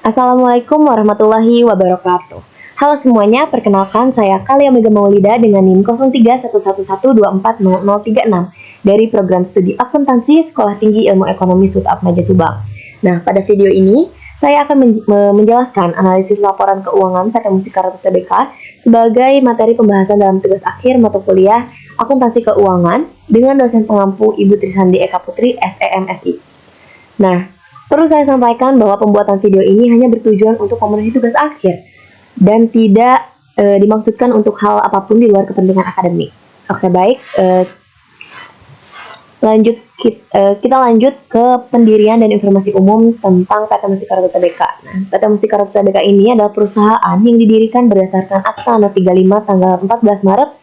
Assalamualaikum warahmatullahi wabarakatuh. Halo semuanya, perkenalkan saya Kalia Mega Maulida dengan NIM 031111240036 dari program studi akuntansi Sekolah Tinggi Ilmu Ekonomi SUT Atmaja Subang. Nah, pada video ini saya akan menjelaskan analisis laporan keuangan PT Mustika Ratu Tbk sebagai materi pembahasan dalam tugas akhir mata kuliah akuntansi keuangan dengan dosen pengampu Ibu Trisandi Eka Putri SEMSI. Nah, perlu saya sampaikan bahwa pembuatan video ini hanya bertujuan untuk memenuhi tugas akhir dan tidak dimaksudkan untuk hal apapun di luar kepentingan akademik. Oke, baik. Kita lanjut ke pendirian dan informasi umum tentang PT Mustika Ratu Tbk. Nah, PT Mustika Ratu Tbk ini adalah perusahaan yang didirikan berdasarkan Akta No. 35 tanggal 14 Maret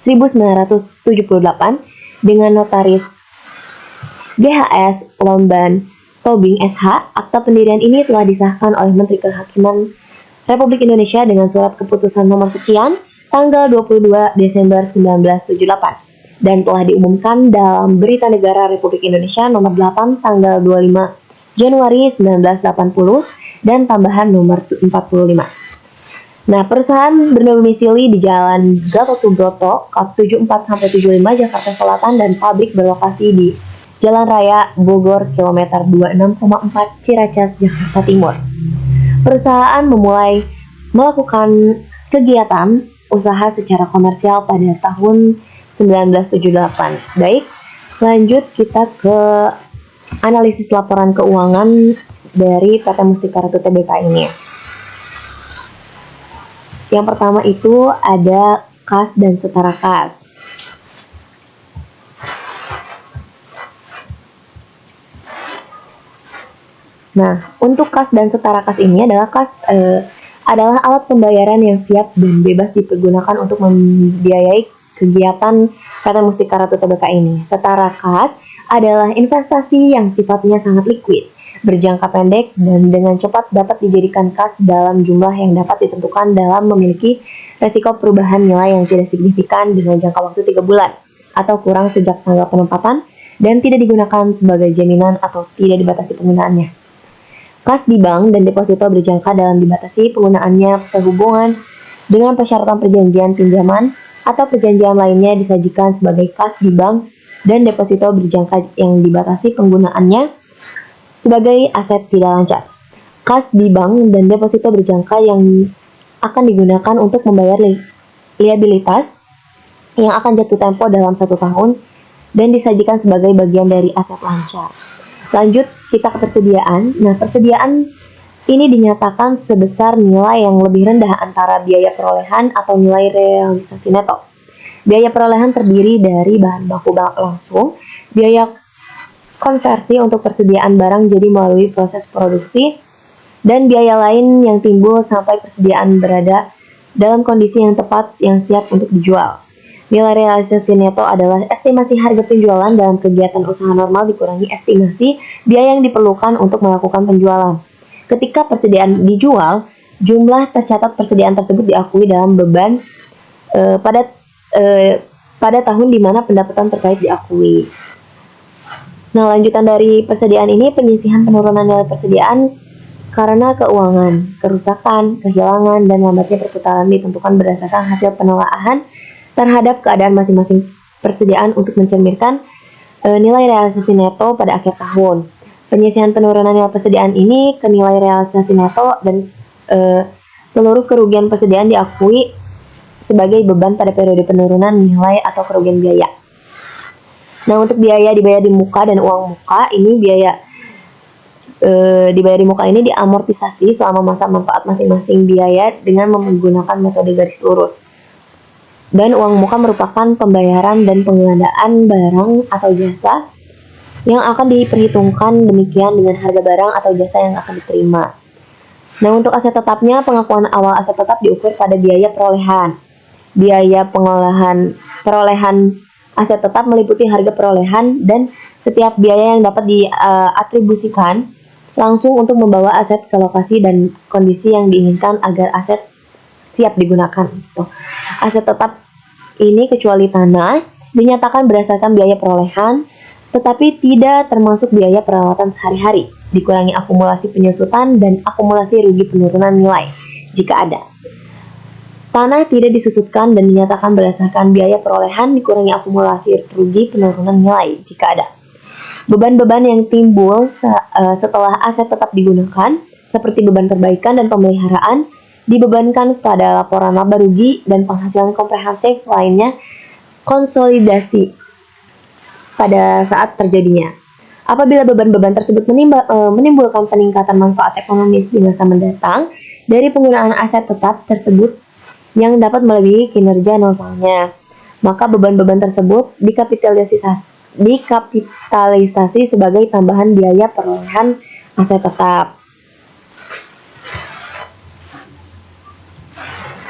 1978 dengan notaris GHS Lomban Tobing SH. Akta pendirian ini telah disahkan oleh Menteri Kehakiman Republik Indonesia dengan surat keputusan nomor sekian tanggal 22 Desember 1978 dan telah diumumkan dalam Berita Negara Republik Indonesia nomor 8 tanggal 25 Januari 1980 dan tambahan nomor 45. Nah, perusahaan berdomisili di Jalan Gatot Subroto, 74-75 Jakarta Selatan dan pabrik berlokasi di Jalan Raya Bogor, kilometer 26,4 Ciracas, Jakarta Timur. Perusahaan memulai melakukan kegiatan usaha secara komersial pada tahun 1978. Baik, lanjut kita ke analisis laporan keuangan dari PT Mustika Ratu Tbk ini. Yang pertama itu ada kas dan setara kas. Nah, untuk kas dan setara kas ini adalah adalah alat pembayaran yang siap dan bebas dipergunakan untuk membiayai kegiatan PT Mustika Ratu Tbk ini. Setara kas adalah investasi yang sifatnya sangat liquid, berjangka pendek, dan dengan cepat dapat dijadikan kas dalam jumlah yang dapat ditentukan dalam memiliki resiko perubahan nilai yang tidak signifikan dengan jangka waktu 3 bulan atau kurang sejak tanggal penempatan dan tidak digunakan sebagai jaminan atau tidak dibatasi penggunaannya. Kas di bank dan deposito berjangka dalam dibatasi penggunaannya sehubungan dengan persyaratan perjanjian pinjaman atau perjanjian lainnya disajikan sebagai kas di bank dan deposito berjangka yang dibatasi penggunaannya sebagai aset tidak lancar. Kas di bank dan deposito berjangka yang akan digunakan untuk membayar liabilitas yang akan jatuh tempo dalam 1 tahun dan disajikan sebagai bagian dari aset lancar. Lanjut kita ke persediaan. Nah, persediaan ini dinyatakan sebesar nilai yang lebih rendah antara biaya perolehan atau nilai realisasi neto. Biaya perolehan terdiri dari bahan baku langsung, biaya konversi untuk persediaan barang jadi melalui proses produksi, dan biaya lain yang timbul sampai persediaan berada dalam kondisi yang tepat yang siap untuk dijual. Nilai realisasi neto adalah estimasi harga penjualan dalam kegiatan usaha normal dikurangi estimasi biaya yang diperlukan untuk melakukan penjualan. Ketika persediaan dijual, jumlah tercatat persediaan tersebut diakui dalam beban pada tahun di mana pendapatan terkait diakui. Nah, lanjutan dari persediaan ini penyisihan penurunan nilai persediaan karena keuangan, kerusakan, kehilangan, dan lambatnya perputaran ditentukan berdasarkan hasil penelaahan terhadap keadaan masing-masing persediaan untuk mencerminkan nilai realisasi neto pada akhir tahun. Penyisihan penurunan nilai persediaan ini ke nilai realisasi neto dan seluruh kerugian persediaan diakui sebagai beban pada periode penurunan nilai atau kerugian biaya. Nah, untuk biaya dibayar di muka dan uang muka, ini biaya dibayar di muka ini diamortisasi selama masa manfaat masing-masing biaya dengan menggunakan metode garis lurus. Dan uang muka merupakan pembayaran dan penggandaan barang atau jasa yang akan diperhitungkan demikian dengan harga barang atau jasa yang akan diterima. Nah, untuk aset tetapnya, pengakuan awal aset tetap diukur pada biaya perolehan. Biaya perolehan aset tetap meliputi harga perolehan dan setiap biaya yang dapat diatribusikan langsung untuk membawa aset ke lokasi dan kondisi yang diinginkan agar aset siap digunakan. Aset tetap ini kecuali tanah dinyatakan berdasarkan biaya perolehan tetapi tidak termasuk biaya perawatan sehari-hari, dikurangi akumulasi penyusutan dan akumulasi rugi penurunan nilai, jika ada. Tanah tidak disusutkan dan dinyatakan berdasarkan biaya perolehan, dikurangi akumulasi rugi penurunan nilai, jika ada. Beban-beban yang timbul setelah aset tetap digunakan, seperti beban perbaikan dan pemeliharaan, dibebankan pada laporan laba rugi dan penghasilan komprehensif lainnya konsolidasi pada saat terjadinya. Apabila beban-beban tersebut menimbulkan peningkatan manfaat ekonomis di masa mendatang dari penggunaan aset tetap tersebut yang dapat melebihi kinerja normalnya, maka beban-beban tersebut dikapitalisasi sebagai tambahan biaya perolehan aset tetap.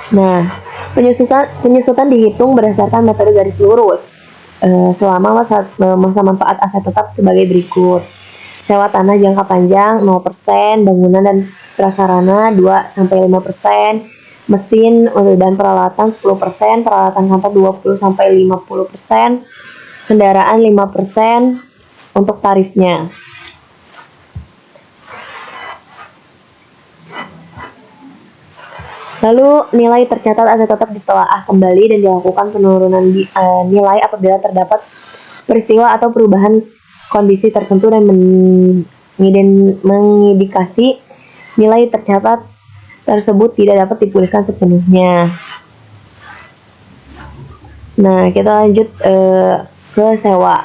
Nah, penyusutan dihitung berdasarkan metode garis lurus selama masa manfaat aset tetap sebagai berikut. Sewa tanah jangka panjang 0%, bangunan dan prasarana 2-5%, mesin dan peralatan 10%, peralatan kantor 20-50%, kendaraan 5% untuk tarifnya. Lalu nilai tercatat aset tetap ditelaah kembali dan dilakukan penurunan nilai apabila terdapat peristiwa atau perubahan kondisi tertentu dan mengindikasi nilai tercatat tersebut tidak dapat dipulihkan sepenuhnya. Nah, kita lanjut ke sewa.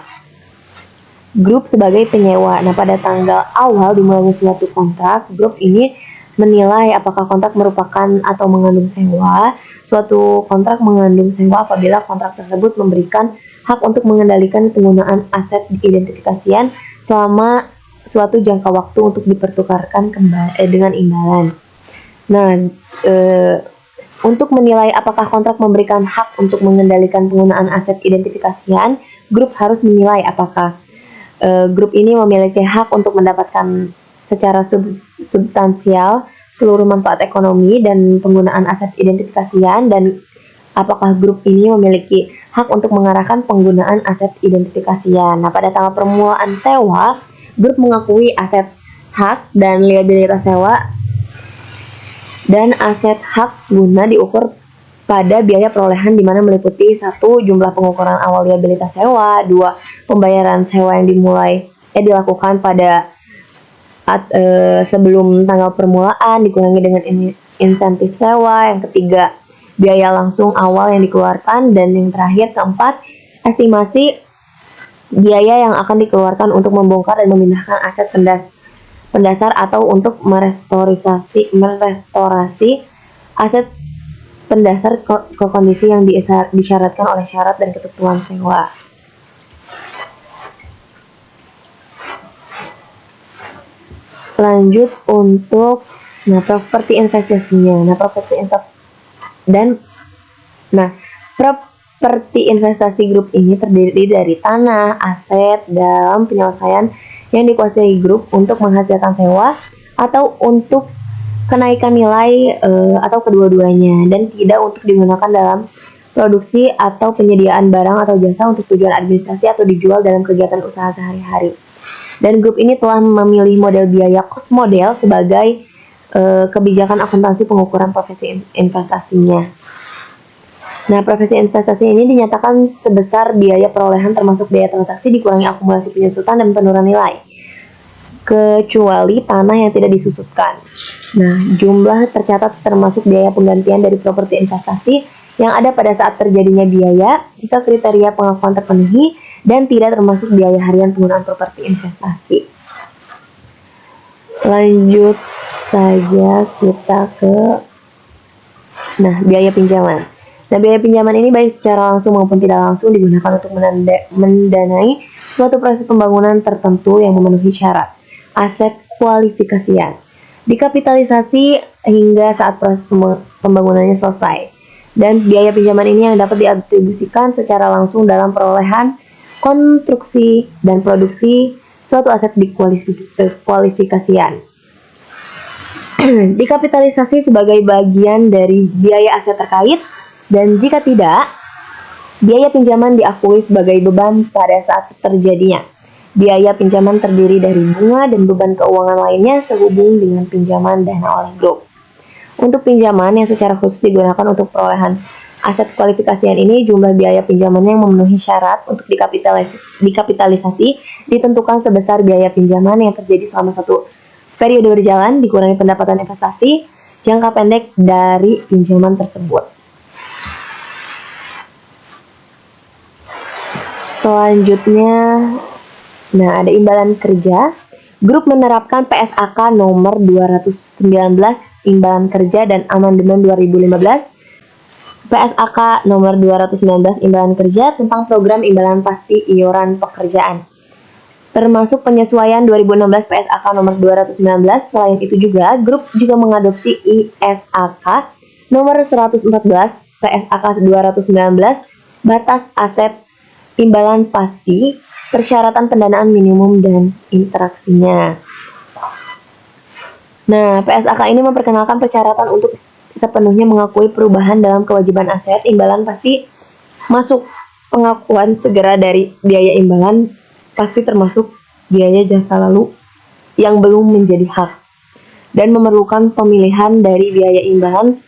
Grup sebagai penyewa. Nah, pada tanggal awal dimulainya suatu kontrak, grup ini menilai apakah kontrak merupakan atau mengandung sewa. Suatu kontrak mengandung sewa apabila kontrak tersebut memberikan hak untuk mengendalikan penggunaan aset identifikasian selama suatu jangka waktu untuk dipertukarkan dengan imbalan. Nah, untuk menilai apakah kontrak memberikan hak untuk mengendalikan penggunaan aset identifikasian, grup harus menilai apakah grup ini memiliki hak untuk mendapatkan secara substansial seluruh manfaat ekonomi dan penggunaan aset identifikasian, dan apakah grup ini memiliki hak untuk mengarahkan penggunaan aset identifikasian. Nah, pada tanggal permulaan sewa, grup mengakui aset hak dan liabilitas sewa dan aset hak guna diukur pada biaya perolehan, di mana meliputi 1. Jumlah pengukuran awal liabilitas sewa, 2. Pembayaran sewa yang dilakukan pada sebelum tanggal permulaan dikurangi dengan insentif sewa, yang ketiga biaya langsung awal yang dikeluarkan, dan yang terakhir keempat estimasi biaya yang akan dikeluarkan untuk membongkar dan memindahkan aset pendasar atau untuk merestorasi aset pendasar ke kondisi yang disyaratkan oleh syarat dan ketentuan sewa. Lanjut untuk properti investasinya. Properti investasi grup ini terdiri dari tanah, aset dalam penyelesaian yang dikuasai grup untuk menghasilkan sewa atau untuk kenaikan nilai atau kedua-duanya, dan tidak untuk digunakan dalam produksi atau penyediaan barang atau jasa untuk tujuan administrasi atau dijual dalam kegiatan usaha sehari-hari. Dan grup ini telah memilih model biaya cost model sebagai kebijakan akuntansi pengukuran profesi investasinya. Nah, profesi investasi ini dinyatakan sebesar biaya perolehan termasuk biaya transaksi dikurangi akumulasi penyusutan dan penurunan nilai, kecuali tanah yang tidak disusutkan. Nah, jumlah tercatat termasuk biaya penggantian dari properti investasi yang ada pada saat terjadinya biaya jika kriteria pengakuan terpenuhi, dan tidak termasuk biaya harian penggunaan properti investasi. Lanjut saja kita ke biaya pinjaman. Nah, biaya pinjaman ini baik secara langsung maupun tidak langsung digunakan untuk mendanai suatu proses pembangunan tertentu yang memenuhi syarat aset kualifikasian, dikapitalisasi hingga saat proses pembangunannya selesai. Dan biaya pinjaman ini yang dapat diatribusikan secara langsung dalam perolehan, konstruksi, dan produksi suatu aset dikualifikasian. Dikapitalisasi sebagai bagian dari biaya aset terkait, dan jika tidak, biaya pinjaman diakui sebagai beban pada saat terjadinya. Biaya pinjaman terdiri dari bunga dan beban keuangan lainnya sehubung dengan pinjaman dana oleh grup. Untuk pinjaman yang secara khusus digunakan untuk perolehan aset kualifikasian ini, jumlah biaya pinjaman yang memenuhi syarat untuk dikapitalisasi ditentukan sebesar biaya pinjaman yang terjadi selama satu periode berjalan dikurangi pendapatan investasi jangka pendek dari pinjaman tersebut. Selanjutnya, ada imbalan kerja. Grup menerapkan PSAK nomor 219 Imbalan Kerja dan Amandemen 2015. PSAK nomor 219 Imbalan Kerja tentang program imbalan pasti iuran pekerjaan. Termasuk penyesuaian 2016 PSAK nomor 219. Selain itu juga, grup juga mengadopsi ISAK nomor 114 PSAK 219 batas aset imbalan pasti, persyaratan pendanaan minimum dan interaksinya. PSAK ini memperkenalkan persyaratan untuk sepenuhnya mengakui perubahan dalam kewajiban aset imbalan pasti masuk pengakuan segera dari biaya imbalan pasti termasuk biaya jasa lalu yang belum menjadi hak dan memerlukan pemilihan dari biaya imbalan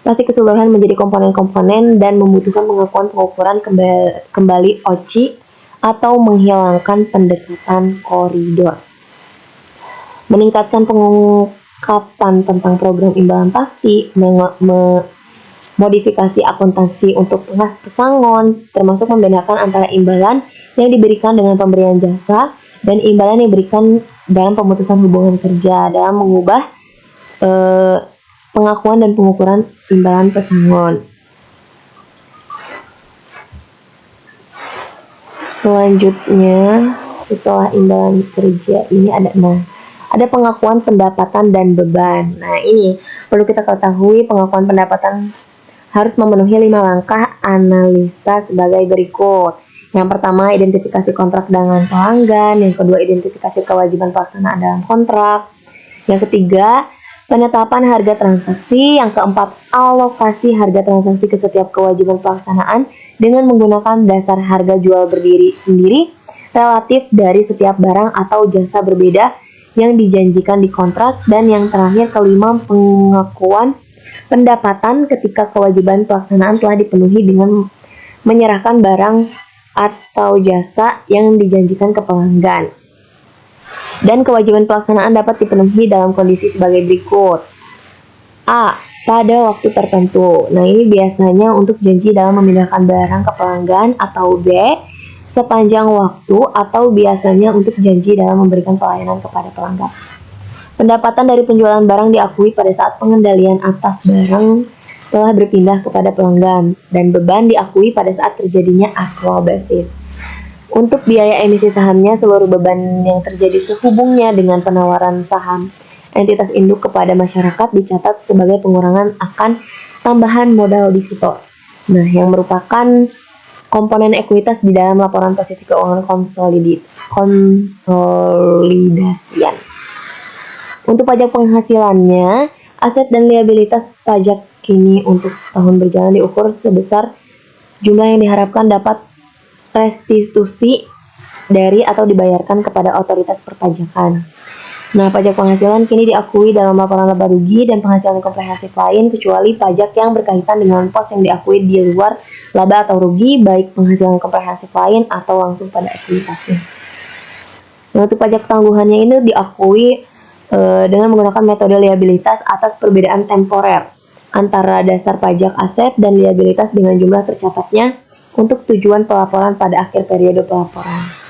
pasti keseluruhan menjadi komponen-komponen dan membutuhkan pengakuan pengukuran kembali OCI atau menghilangkan pendekatan koridor. Meningkatkan pengungkapan tentang program imbalan pasti, modifikasi akuntansi untuk pesangon, termasuk membedakan antara imbalan yang diberikan dengan pemberian jasa dan imbalan yang diberikan dalam pemutusan hubungan kerja dalam mengubah pengakuan dan pengukuran imbalan pesangon. Selanjutnya, setelah imbalan kerja ini ada pengakuan pendapatan dan beban. Ini perlu kita ketahui, pengakuan pendapatan harus memenuhi 5 langkah analisa sebagai berikut. Yang pertama, identifikasi kontrak dengan pelanggan. Yang kedua, identifikasi kewajiban pelaksanaan dalam kontrak. Yang ketiga, penetapan harga transaksi. Yang keempat, alokasi harga transaksi ke setiap kewajiban pelaksanaan dengan menggunakan dasar harga jual berdiri sendiri relatif dari setiap barang atau jasa berbeda yang dijanjikan di kontrak. Dan yang terakhir, kelima, pengakuan pendapatan ketika kewajiban pelaksanaan telah dipenuhi dengan menyerahkan barang atau jasa yang dijanjikan ke pelanggan. Dan kewajiban pelaksanaan dapat dipenuhi dalam kondisi sebagai berikut. A. Pada waktu tertentu. Ini biasanya untuk janji dalam memindahkan barang ke pelanggan. Atau B. Sepanjang waktu, atau biasanya untuk janji dalam memberikan pelayanan kepada pelanggan. Pendapatan dari penjualan barang diakui pada saat pengendalian atas barang telah berpindah kepada pelanggan. Dan beban diakui pada saat terjadinya accrual basis. Untuk biaya emisi sahamnya, seluruh beban yang terjadi sehubungnya dengan penawaran saham entitas induk kepada masyarakat dicatat sebagai pengurangan akan tambahan modal depositor. Yang merupakan komponen ekuitas di dalam laporan posisi keuangan konsolidasian. Untuk pajak penghasilannya, aset dan liabilitas pajak kini untuk tahun berjalan diukur sebesar jumlah yang diharapkan dapat restitusi dari atau dibayarkan kepada otoritas perpajakan. Pajak penghasilan kini diakui dalam laporan laba rugi dan penghasilan komprehensif lain kecuali pajak yang berkaitan dengan pos yang diakui di luar laba atau rugi, baik penghasilan komprehensif lain atau langsung pada ekuitasnya. Untuk pajak tangguhannya ini diakui dengan menggunakan metode liabilitas atas perbedaan temporer antara dasar pajak aset dan liabilitas dengan jumlah tercatatnya untuk tujuan pelaporan pada akhir periode pelaporan.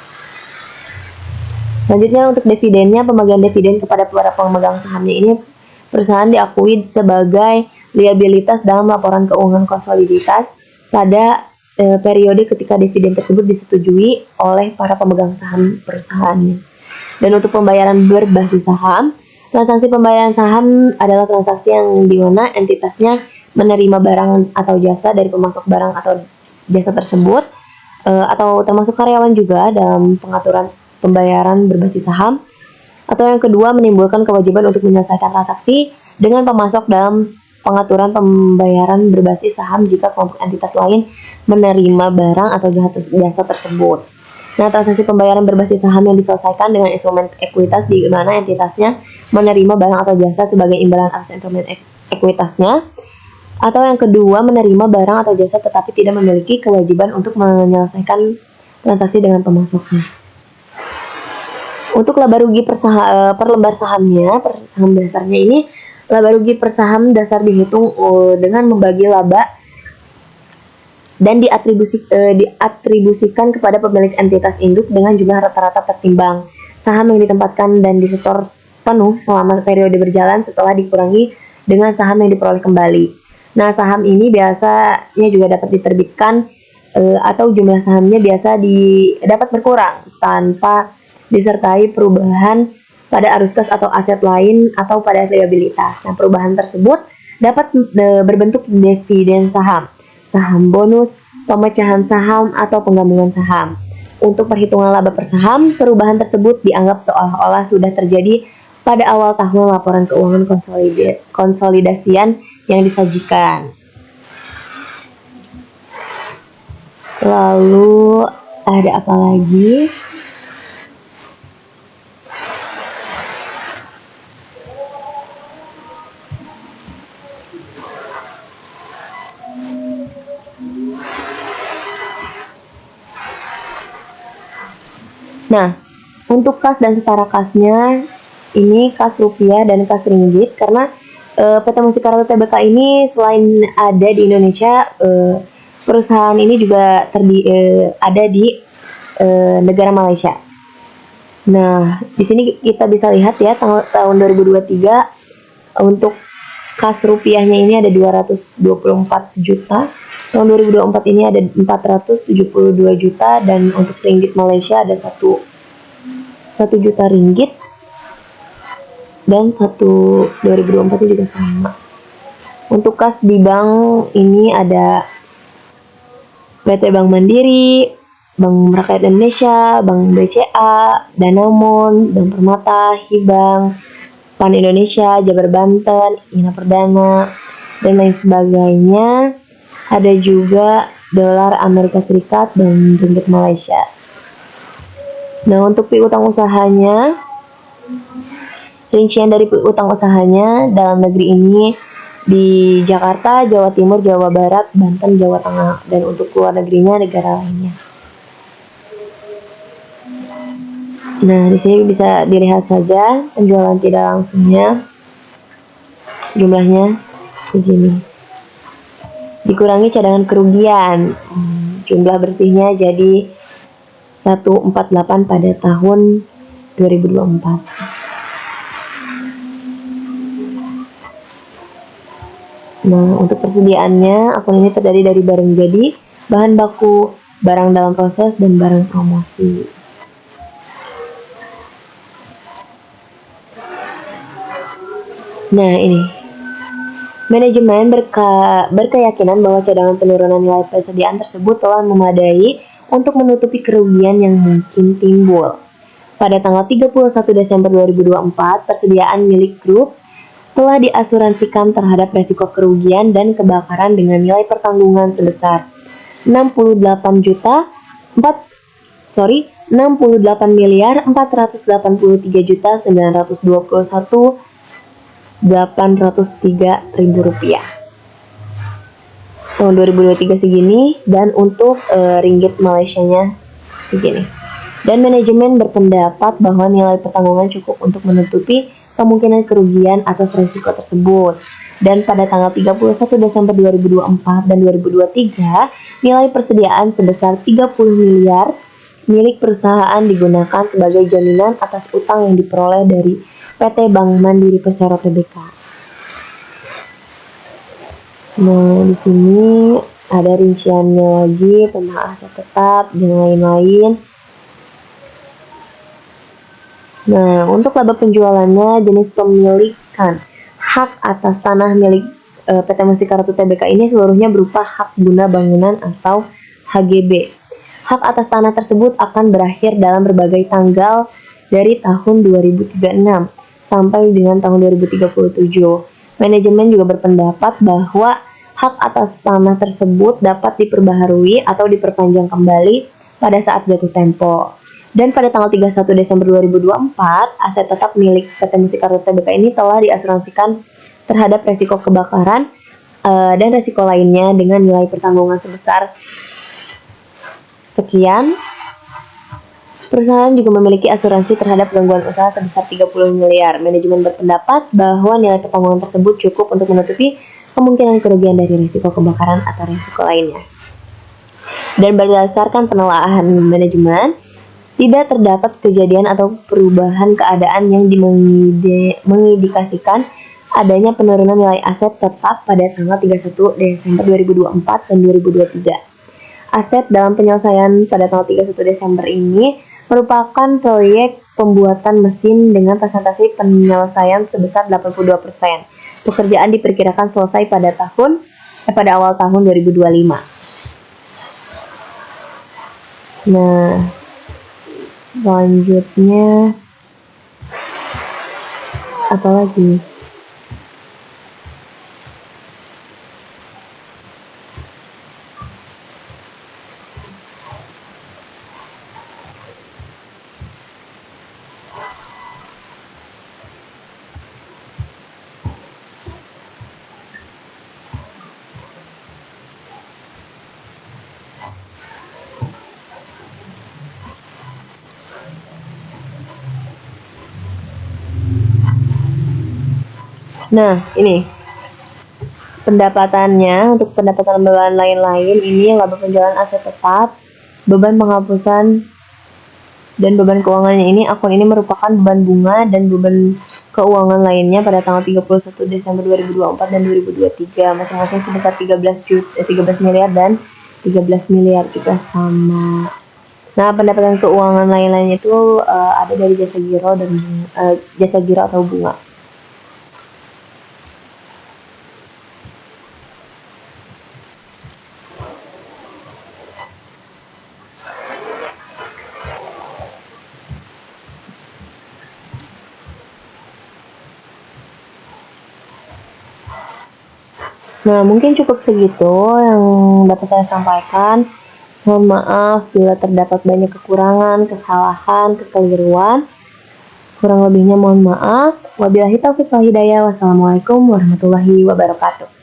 Selanjutnya, untuk dividennya, pembagian dividen kepada para pemegang sahamnya ini perusahaan diakui sebagai liabilitas dalam laporan keuangan konsoliditas pada periode ketika dividen tersebut disetujui oleh para pemegang saham perusahaannya. Dan untuk pembayaran berbasis saham, transaksi pembayaran saham adalah transaksi yang dimana entitasnya menerima barang atau jasa dari pemasok barang atau jasa tersebut, atau termasuk karyawan juga dalam pengaturan pembayaran berbasis saham. Atau yang kedua, menimbulkan kewajiban untuk menyelesaikan transaksi dengan pemasok dalam pengaturan pembayaran berbasis saham jika kelompok entitas lain menerima barang atau jasa tersebut. Nah, transaksi pembayaran berbasis saham yang diselesaikan dengan instrumen ekuitas di mana entitasnya menerima barang atau jasa sebagai imbalan atas instrumen ekuitasnya. Atau yang kedua, menerima barang atau jasa tetapi tidak memiliki kewajiban untuk menyelesaikan transaksi dengan pemasoknya. Untuk laba rugi per lembar sahamnya, per saham dasarnya ini, laba rugi per saham dasar dihitung dengan membagi laba dan diatribusikan kepada pemilik entitas induk dengan jumlah rata-rata tertimbang saham yang ditempatkan dan disetor penuh selama periode berjalan setelah dikurangi dengan saham yang diperoleh kembali. Nah, saham ini biasanya juga dapat diterbitkan atau jumlah sahamnya biasa dapat berkurang tanpa disertai perubahan pada arus kas atau aset lain atau pada liabilitas. Nah, perubahan tersebut dapat berbentuk dividen saham, saham bonus, pemecahan saham, atau penggabungan saham. Untuk perhitungan laba per saham, perubahan tersebut dianggap seolah-olah sudah terjadi pada awal tahun laporan keuangan konsolidasian yang disajikan. Lalu ada apa lagi? Nah, untuk kas dan setara kasnya, ini kas rupiah dan kas ringgit, karena PT Mustika Ratu Tbk ini selain ada di Indonesia, perusahaan ini juga ada di negara Malaysia. Nah, di sini kita bisa lihat ya, tahun 2023 untuk kas rupiahnya ini ada 224 juta. Tahun 2024 ini ada 472 juta, dan untuk ringgit Malaysia ada 1 juta ringgit, dan 2024 juga sama. Untuk kas di bank ini ada PT Bank Mandiri, Bank Rakyat Indonesia, Bank BCA, Danamon, Bank Permata, Hibang, Pan Indonesia, Jabar Banten, Ina Perdana, dan lain sebagainya. Ada juga dolar Amerika Serikat dan ringgit Malaysia. Nah, untuk piutang usahanya, rincian dari piutang usahanya dalam negeri ini di Jakarta, Jawa Timur, Jawa Barat, Banten, Jawa Tengah, dan untuk luar negerinya negara lainnya. Nah, di sini bisa dilihat saja penjualan tidak langsungnya, jumlahnya segini. Dikurangi cadangan kerugian, jumlah bersihnya jadi 148 pada tahun 2024. Nah, untuk persediaannya, akun ini terdiri dari barang jadi, bahan baku, barang dalam proses, dan barang promosi. Nah, ini. Manajemen berkeyakinan bahwa cadangan penurunan nilai persediaan tersebut telah memadai untuk menutupi kerugian yang mungkin timbul. Pada tanggal 31 Desember 2024, persediaan milik grup telah diasuransikan terhadap resiko kerugian dan kebakaran dengan nilai pertanggungan sebesar 68.921.803.000 rupiah. Tahun 2023 segini, dan untuk ringgit Malaysianya segini. Dan manajemen berpendapat bahwa nilai pertanggungan cukup untuk menutupi kemungkinan kerugian atas risiko tersebut. Dan pada tanggal 31 Desember 2024 dan 2023, nilai persediaan sebesar 30 miliar milik perusahaan digunakan sebagai jaminan atas utang yang diperoleh dari PT Bank Mandiri Persero Tbk. Nah, di sini ada rinciannya lagi tentang aset tetap dan lain-lain. Nah, untuk laba penjualannya, jenis pemilikan hak atas tanah milik PT Mustika Ratu Tbk ini seluruhnya berupa hak guna bangunan atau HGB. Hak atas tanah tersebut akan berakhir dalam berbagai tanggal dari tahun 2036 sampai dengan tahun 2037. Manajemen juga berpendapat bahwa hak atas tanah tersebut dapat diperbaharui atau diperpanjang kembali pada saat jatuh tempo. Dan pada tanggal 31 Desember 2024, aset tetap milik PT Mustika Ratu Tbk ini telah diasuransikan terhadap resiko kebakaran dan resiko lainnya dengan nilai pertanggungan sebesar sekian. Perusahaan juga memiliki asuransi terhadap gangguan usaha sebesar 30 miliar. Manajemen berpendapat bahwa nilai pertanggungan tersebut cukup untuk menutupi kemungkinan kerugian dari risiko kebakaran atau risiko lainnya. Dan berdasarkan penelaahan manajemen, tidak terdapat kejadian atau perubahan keadaan yang mengindikasikan adanya penurunan nilai aset tetap pada tanggal 31 Desember 2024 dan 2023. Aset dalam penyelesaian pada tanggal 31 Desember ini merupakan proyek pembuatan mesin dengan presentasi penyelesaian sebesar 82%. Pekerjaan diperkirakan selesai pada awal tahun 2025. Nah, selanjutnya apa lagi? Nah, ini pendapatannya. Untuk pendapatan beban lain-lain ini laba penjualan aset tetap, beban penghapusan, dan beban keuangannya ini. Akun ini merupakan beban bunga dan beban keuangan lainnya pada tanggal 31 Desember 2024 dan 2023 masing-masing sebesar 13 miliar dan 13 miliar juga sama. Nah, pendapatan keuangan lain-lainnya itu ada dari jasa giro dan jasa giro atau bunga. Nah, mungkin cukup segitu yang dapat saya sampaikan. Mohon maaf bila terdapat banyak kekurangan, kesalahan, kekeliruan. Kurang lebihnya mohon maaf. Wabillahi taufiq wal hidayah. Wassalamualaikum warahmatullahi wabarakatuh.